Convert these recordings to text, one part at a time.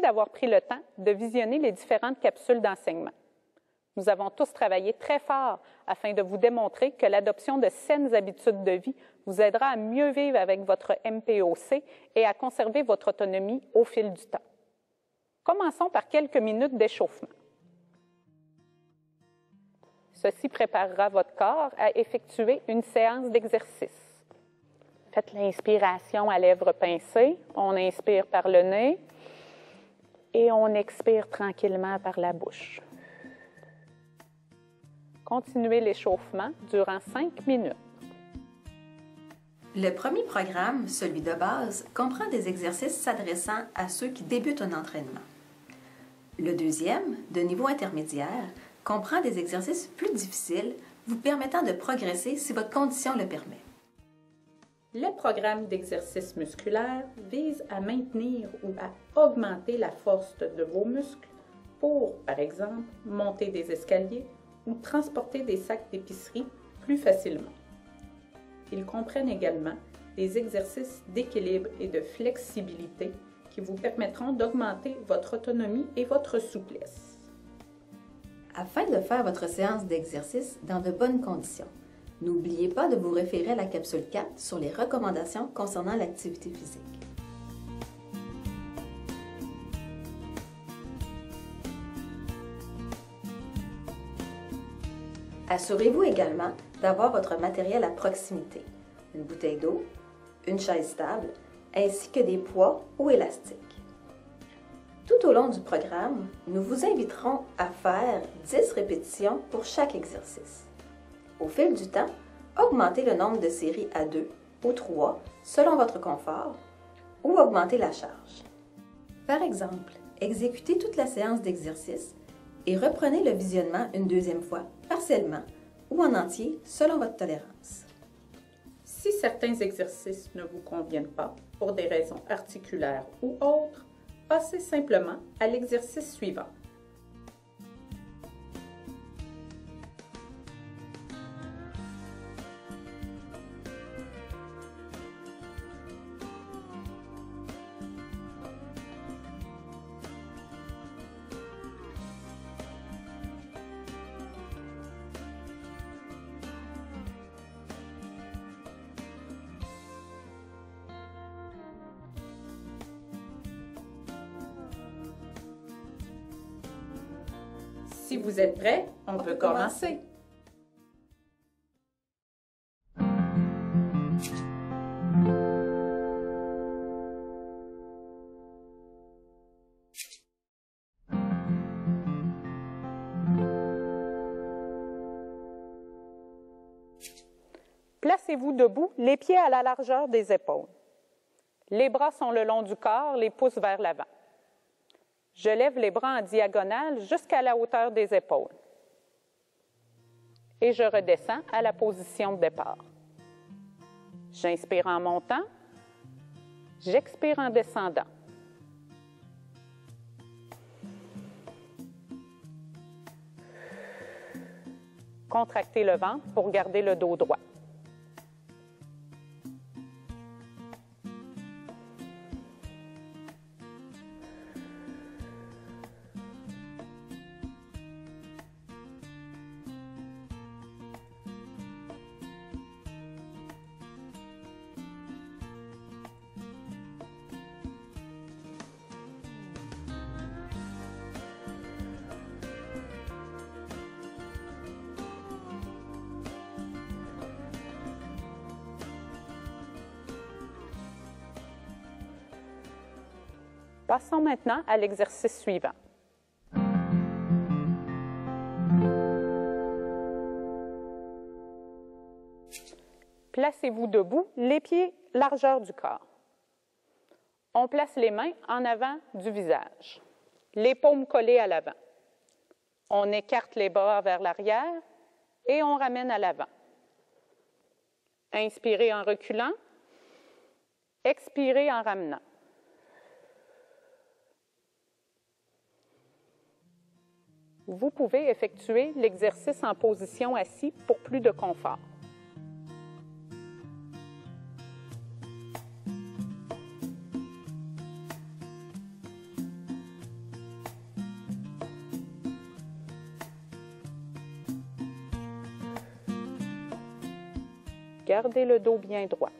Merci d'avoir pris le temps de visionner les différentes capsules d'enseignement. Nous avons tous travaillé très fort afin de vous démontrer que l'adoption de saines habitudes de vie vous aidera à mieux vivre avec votre MPOC et à conserver votre autonomie au fil du temps. Commençons par quelques minutes d'échauffement. Ceci préparera votre corps à effectuer une séance d'exercice. Faites l'inspiration à lèvres pincées. On inspire par le nez et on expire tranquillement par la bouche. Continuez l'échauffement durant 5 minutes. Le premier programme, celui de base, comprend des exercices s'adressant à ceux qui débutent un entraînement. Le deuxième, de niveau intermédiaire, comprend des exercices plus difficiles, vous permettant de progresser si votre condition le permet. Le programme d'exercice musculaire vise à maintenir ou à augmenter la force de vos muscles pour, par exemple, monter des escaliers ou transporter des sacs d'épicerie plus facilement. Ils comprennent également des exercices d'équilibre et de flexibilité qui vous permettront d'augmenter votre autonomie et votre souplesse. Afin de faire votre séance d'exercice dans de bonnes conditions, n'oubliez pas de vous référer à la capsule 4 sur les recommandations concernant l'activité physique. Assurez-vous également d'avoir votre matériel à proximité, une bouteille d'eau, une chaise stable, ainsi que des poids ou élastiques. Tout au long du programme, nous vous inviterons à faire 10 répétitions pour chaque exercice. Au fil du temps, augmentez le nombre de séries à 2 ou 3 selon votre confort ou augmentez la charge. Par exemple, exécutez toute la séance d'exercice et reprenez le visionnement une deuxième fois, partiellement ou en entier selon votre tolérance. Si certains exercices ne vous conviennent pas pour des raisons articulaires ou autres, passez simplement à l'exercice suivant. Si vous êtes prêts, on peut commencer. Placez-vous debout, les pieds à la largeur des épaules. Les bras sont le long du corps, les pouces vers l'avant. Je lève les bras en diagonale jusqu'à la hauteur des épaules. Et je redescends à la position de départ. J'inspire en montant, j'expire en descendant. Contractez le ventre pour garder le dos droit. Passons maintenant à l'exercice suivant. Placez-vous debout, les pieds largeur du corps. On place les mains en avant du visage, les paumes collées à l'avant. On écarte les bras vers l'arrière et on ramène à l'avant. Inspirez en reculant, expirez en ramenant. Vous pouvez effectuer l'exercice en position assise pour plus de confort. Gardez le dos bien droit.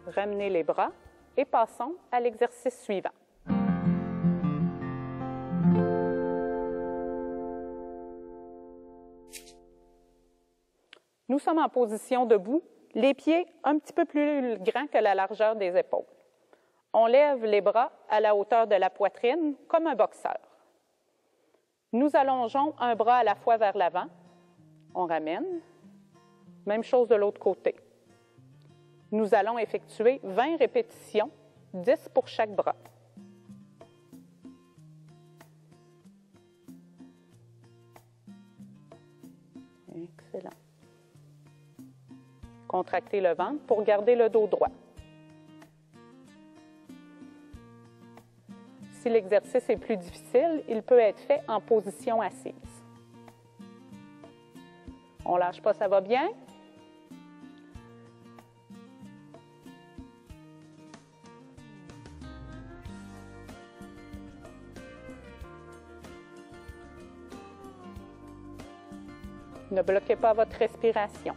Ramenez les bras et passons à l'exercice suivant. Nous sommes en position debout, les pieds un petit peu plus grands que la largeur des épaules. On lève les bras à la hauteur de la poitrine comme un boxeur. Nous allongeons un bras à la fois vers l'avant. On ramène. Même chose de l'autre côté. Nous allons effectuer 20 répétitions, 10 pour chaque bras. Excellent. Contractez le ventre pour garder le dos droit. Si l'exercice est plus difficile, il peut être fait en position assise. On ne lâche pas, ça va bien? Ne bloquez pas votre respiration.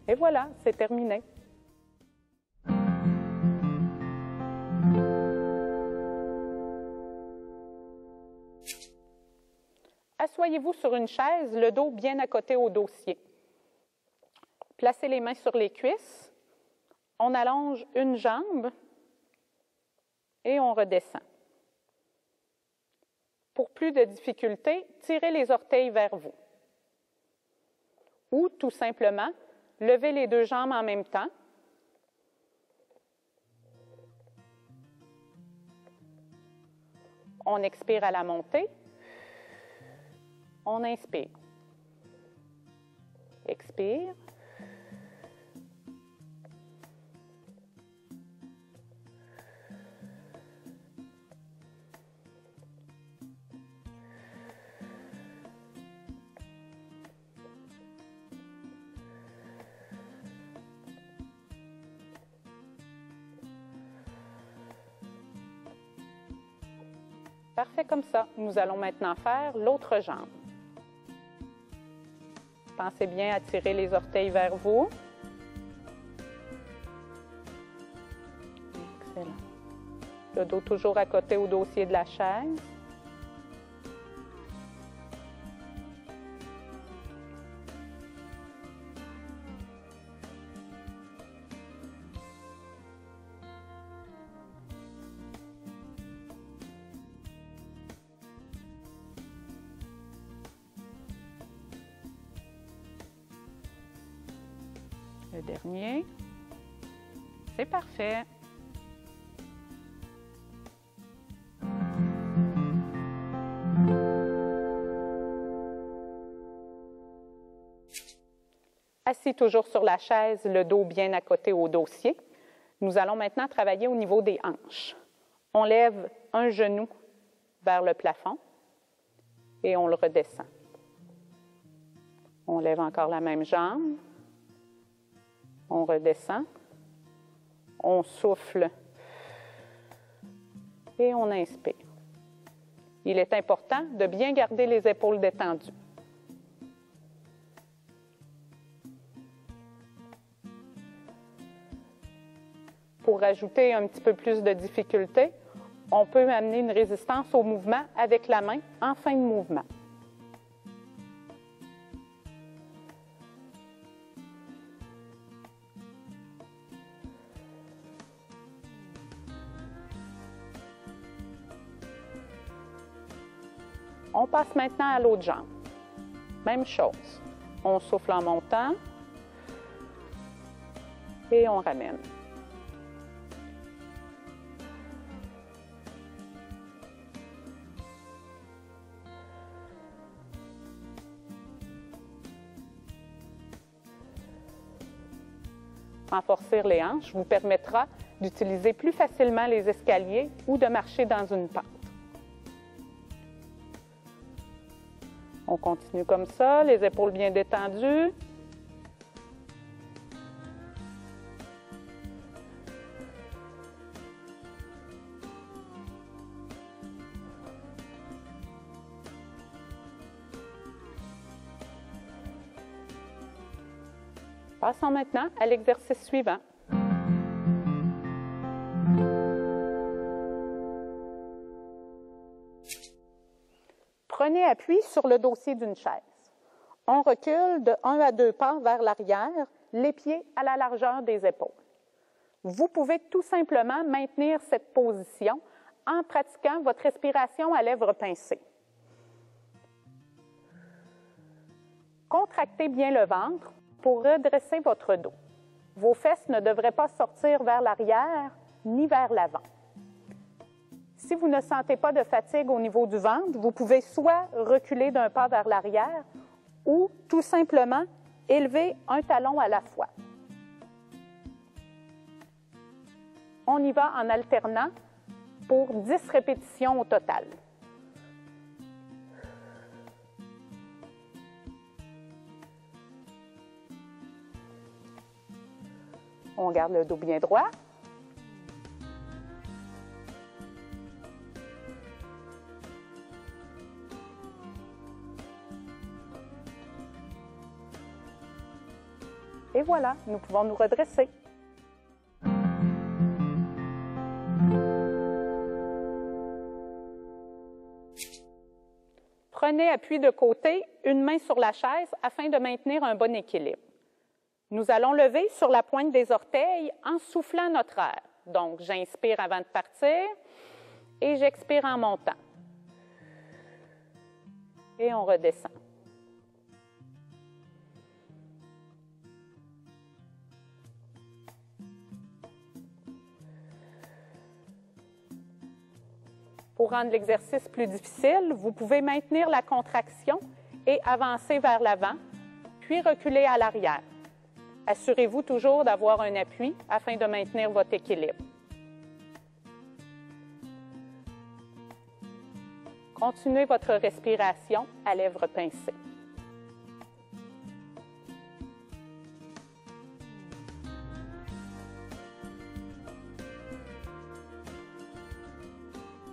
Et voilà, c'est terminé. Asseyez-vous sur une chaise, le dos bien accoté au dossier. Placez les mains sur les cuisses. On allonge une jambe et on redescend. Pour plus de difficulté, tirez les orteils vers vous. Ou tout simplement, levez les deux jambes en même temps. On expire à la montée. On inspire. Expire. Parfait comme ça. Nous allons maintenant faire l'autre jambe. Pensez bien à tirer les orteils vers vous. Excellent. Le dos toujours à côté au dossier de la chaise. Le dernier. C'est parfait. Assis toujours sur la chaise, le dos bien accoté au dossier. Nous allons maintenant travailler au niveau des hanches. On lève un genou vers le plafond et on le redescend. On lève encore la même jambe. On redescend, on souffle et on inspire. Il est important de bien garder les épaules détendues. Pour ajouter un petit peu plus de difficulté, on peut amener une résistance au mouvement avec la main en fin de mouvement. On passe maintenant à l'autre jambe. Même chose. On souffle en montant et on ramène. Renforcer les hanches vous permettra d'utiliser plus facilement les escaliers ou de marcher dans une pente. On continue comme ça, les épaules bien détendues. Passons maintenant à l'exercice suivant. Prenez appui sur le dossier d'une chaise. On recule de 1 à 2 pas vers l'arrière, les pieds à la largeur des épaules. Vous pouvez tout simplement maintenir cette position en pratiquant votre respiration à lèvres pincées. Contractez bien le ventre pour redresser votre dos. Vos fesses ne devraient pas sortir vers l'arrière ni vers l'avant. Si vous ne sentez pas de fatigue au niveau du ventre, vous pouvez soit reculer d'un pas vers l'arrière ou tout simplement élever un talon à la fois. On y va en alternant pour 10 répétitions au total. On garde le dos bien droit. Et voilà, nous pouvons nous redresser. Prenez appui de côté, une main sur la chaise afin de maintenir un bon équilibre. Nous allons lever sur la pointe des orteils en soufflant notre air. Donc, j'inspire avant de partir et j'expire en montant. Et on redescend. Pour rendre l'exercice plus difficile, vous pouvez maintenir la contraction et avancer vers l'avant, puis reculer à l'arrière. Assurez-vous toujours d'avoir un appui afin de maintenir votre équilibre. Continuez votre respiration à lèvres pincées.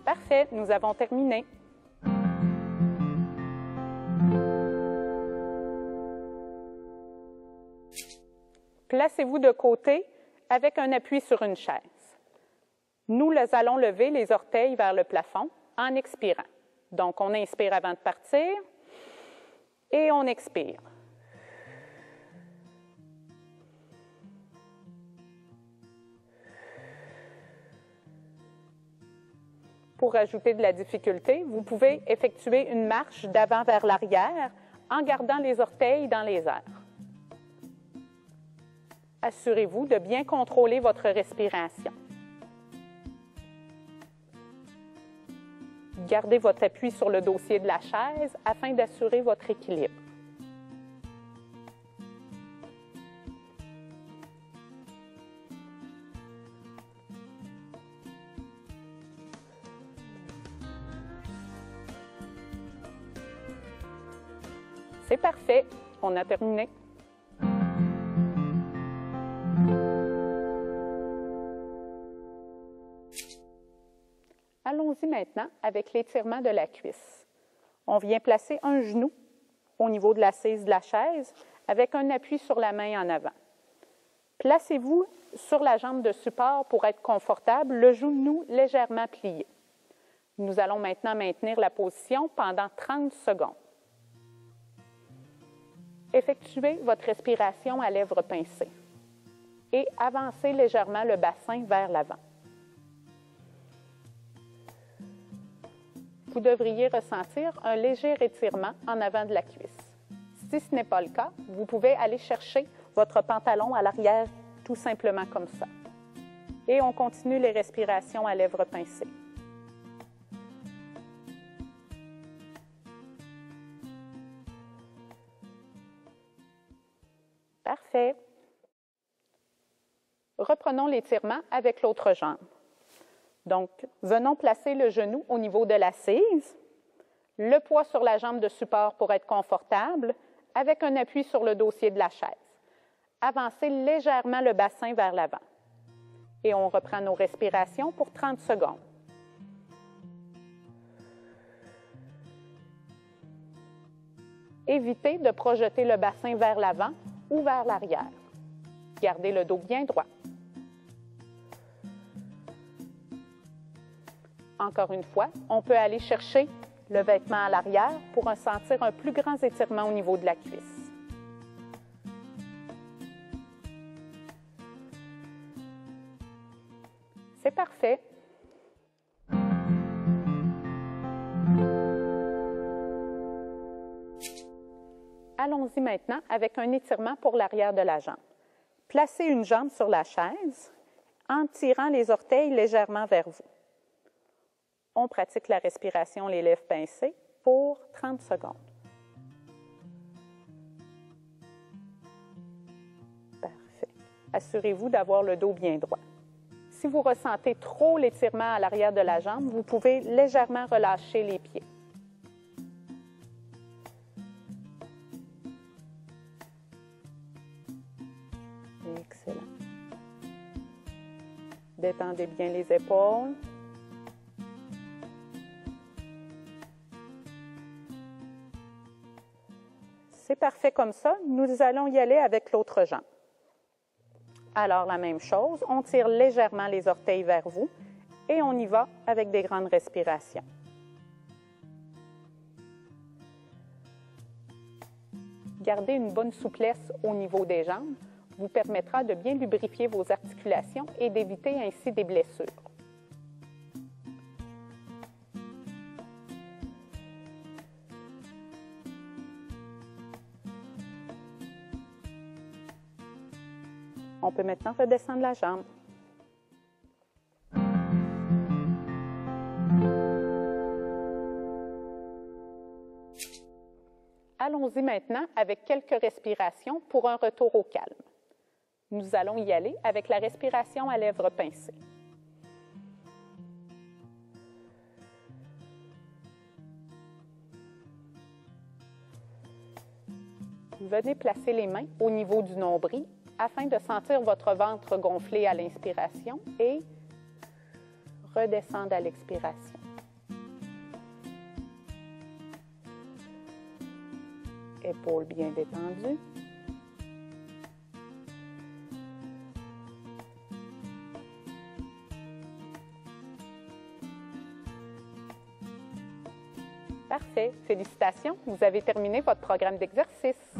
Parfait, nous avons terminé. Placez-vous de côté avec un appui sur une chaise. Nous allons lever les orteils vers le plafond en expirant. Donc, on inspire avant de partir et on expire. Pour ajouter de la difficulté, vous pouvez effectuer une marche d'avant vers l'arrière en gardant les orteils dans les airs. Assurez-vous de bien contrôler votre respiration. Gardez votre appui sur le dossier de la chaise afin d'assurer votre équilibre. C'est parfait, on a terminé. Allons-y maintenant avec l'étirement de la cuisse. On vient placer un genou au niveau de l'assise de la chaise avec un appui sur la main en avant. Placez-vous sur la jambe de support pour être confortable, le genou légèrement plié. Nous allons maintenant maintenir la position pendant 30 secondes. Effectuez votre respiration à lèvres pincées et avancez légèrement le bassin vers l'avant. Vous devriez ressentir un léger étirement en avant de la cuisse. Si ce n'est pas le cas, vous pouvez aller chercher votre pantalon à l'arrière tout simplement comme ça. Et on continue les respirations à lèvres pincées. « Parfait. Reprenons l'étirement avec l'autre jambe. Donc, venons placer le genou au niveau de l'assise, le poids sur la jambe de support pour être confortable, avec un appui sur le dossier de la chaise. Avancez légèrement le bassin vers l'avant. Et on reprend nos respirations pour 30 secondes. Évitez de projeter le bassin vers l'avant ou vers l'arrière. Gardez le dos bien droit. Encore une fois, on peut aller chercher le vêtement à l'arrière pour sentir un plus grand étirement au niveau de la cuisse. C'est parfait. Allons-y maintenant avec un étirement pour l'arrière de la jambe. Placez une jambe sur la chaise en tirant les orteils légèrement vers vous. On pratique la respiration les lèvres pincées pour 30 secondes. Parfait. Assurez-vous d'avoir le dos bien droit. Si vous ressentez trop l'étirement à l'arrière de la jambe, vous pouvez légèrement relâcher les pieds. Excellent. Détendez bien les épaules. C'est parfait comme ça. Nous allons y aller avec l'autre jambe. Alors, la même chose, on tire légèrement les orteils vers vous et on y va avec des grandes respirations. Gardez une bonne souplesse au niveau des jambes vous permettra de bien lubrifier vos articulations et d'éviter ainsi des blessures. On peut maintenant redescendre la jambe. Allons-y maintenant avec quelques respirations pour un retour au calme. Nous allons y aller avec la respiration à lèvres pincées. Venez placer les mains au niveau du nombril afin de sentir votre ventre gonfler à l'inspiration et redescendre à l'expiration. Épaules bien détendues. Parfait. Félicitations, vous avez terminé votre programme d'exercice.